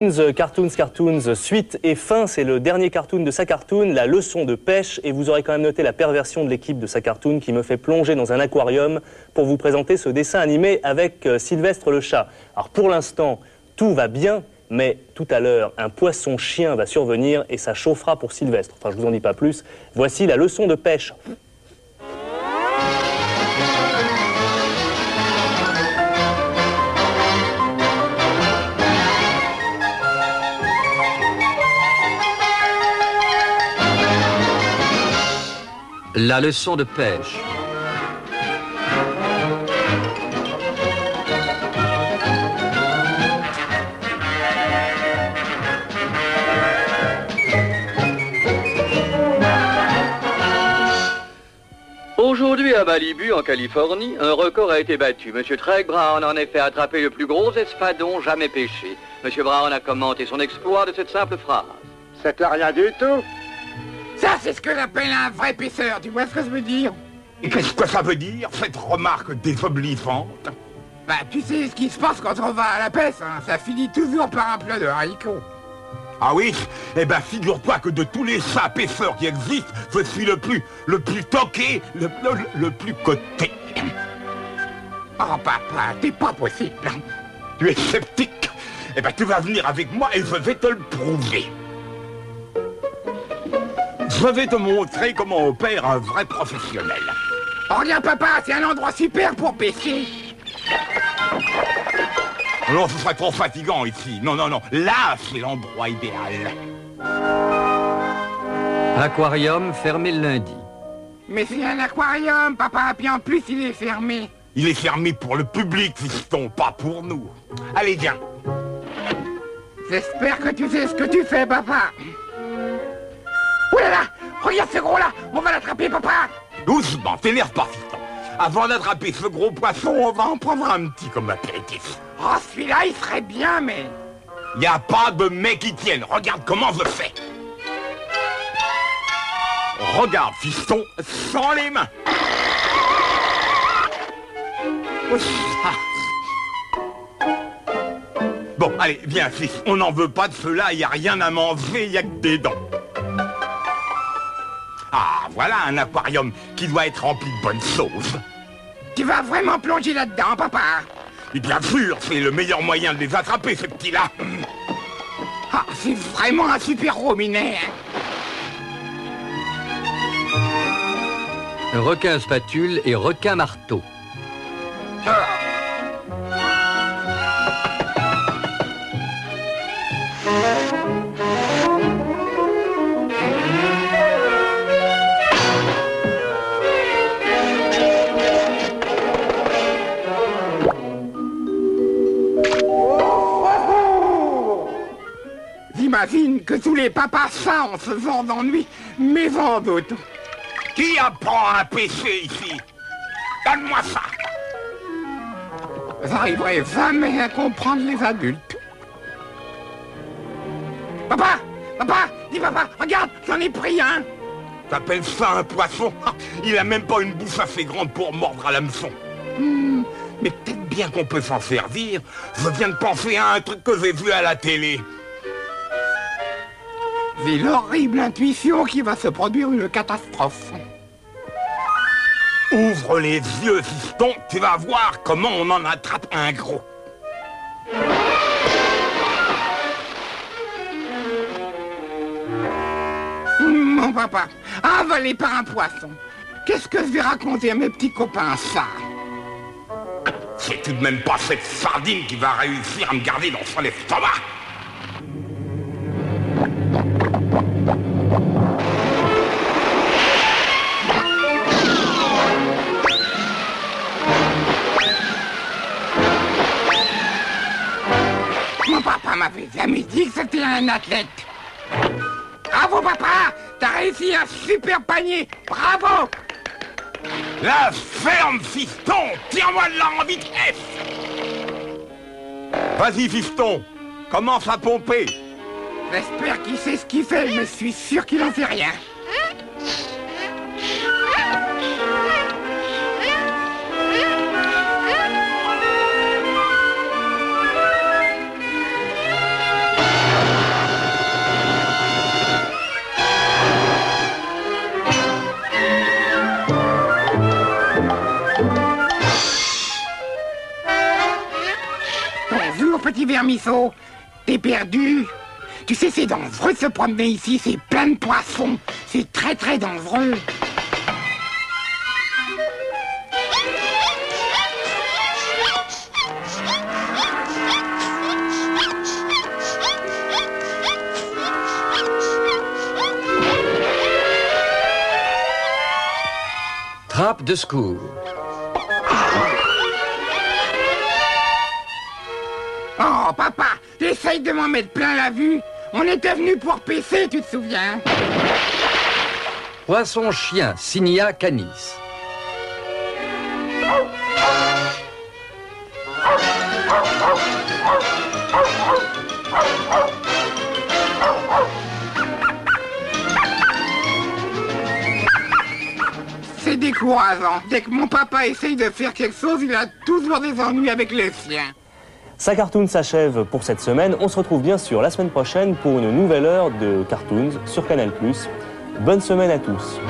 Cartoons, suite et fin, c'est le dernier cartoon de sa cartoon, la leçon de pêche, et vous aurez quand même noté la perversion de l'équipe de sa cartoon qui me fait plonger dans un aquarium pour vous présenter ce dessin animé avec Sylvestre le chat. Alors pour l'instant, tout va bien, mais tout à l'heure, un poisson-chien va survenir et ça chauffera pour Sylvestre. Enfin, je vous en dis pas plus. Voici la leçon de pêche. La leçon de pêche. Aujourd'hui à Malibu, en Californie, un record a été battu. Monsieur Treg Brown a en effet attrapé le plus gros espadon jamais pêché. Monsieur Brown a commenté son exploit de cette simple phrase. C'était rien du tout. Ça, c'est ce que j'appelle un vrai pêcheur, tu vois ce que je veux dire? Et qu'est-ce que ça veut dire, cette remarque désobligeante? Bah, tu sais ce qui se passe quand on va à la pêche, hein, ça finit toujours par un plat de haricots. Ah oui? Eh ben, figure-toi que de tous les chats pêcheurs qui existent, je suis le plus toqué, le plus coté. Oh, papa, t'es pas possible. Tu es sceptique? Eh ben, tu vas venir avec moi et je vais te le prouver. Je vais te montrer comment opère un vrai professionnel. Oh, regarde, papa, c'est un endroit super pour pêcher. Non, ce serait trop fatigant ici. Non, là, c'est l'endroit idéal. Aquarium fermé le lundi. Mais c'est un aquarium, papa, puis en plus, il est fermé. Il est fermé pour le public, fiston, pas pour nous. Allez, viens. J'espère que tu sais ce que tu fais, papa. Oh là là, regarde ce gros-là, on va l'attraper, papa. Doucement, t'énerve pas, fiston. Avant d'attraper ce gros poisson, on va en prendre un petit comme apéritif. Oh, celui-là, il serait bien, mais... Y a pas de mec qui tienne. Regarde comment je fais. Regarde, fiston, sans les mains. Bon, allez, viens, fils. On n'en veut pas de cela, y a rien à manger, y a que des dents. Ah, voilà un aquarium qui doit être rempli de bonnes choses. Tu vas vraiment plonger là-dedans, papa? Et bien sûr, c'est le meilleur moyen de les attraper, ces petits-là. Ah, c'est vraiment un super rominet, hein. Requin spatule et requin marteau. J'imagine que tous les papas ça en se faisant d'ennui, mais vent d'autres. Qui apprend à pêcher ici? Donne-moi ça. J'arriverai jamais à comprendre les adultes. Papa! Papa! Dis papa, regarde, j'en ai pris un! T'appelles ça un poisson? Il a même pas une bouche assez grande pour mordre à l'hameçon. Mais peut-être bien qu'on peut s'en servir. Je viens de penser à un truc que j'ai vu à la télé. J'ai l'horrible intuition qu'il va se produire une catastrophe. Ouvre les yeux, fiston, tu vas voir comment on en attrape un gros. Mon papa, avalé par un poisson. Qu'est-ce que je vais raconter à mes petits copains, ça? C'est tout de même pas cette sardine qui va réussir à me garder dans son estomac. Mon papa m'avait jamais dit que c'était un athlète. Bravo, papa! T'as réussi un super panier! Bravo! La ferme, fiston! Tire-moi de là en vitesse! Vas-y, fiston! Commence à pomper! J'espère qu'il sait ce qu'il fait, mais je suis sûr qu'il en sait rien. ruisseau. T'es perdu. Tu sais, c'est dangereux de se promener ici, c'est plein de poissons. C'est très très dangereux. Trappe de secours. Oh, papa, essaye de m'en mettre plein la vue. On était venu pour pêcher, tu te souviens? Poisson-chien, Cynia canis. C'est décourageant. Dès que mon papa essaye de faire quelque chose, il a toujours des ennuis avec le sien. SaCartoon s'achève pour cette semaine. On se retrouve bien sûr la semaine prochaine pour une nouvelle heure de Cartoons sur Canal+. Bonne semaine à tous.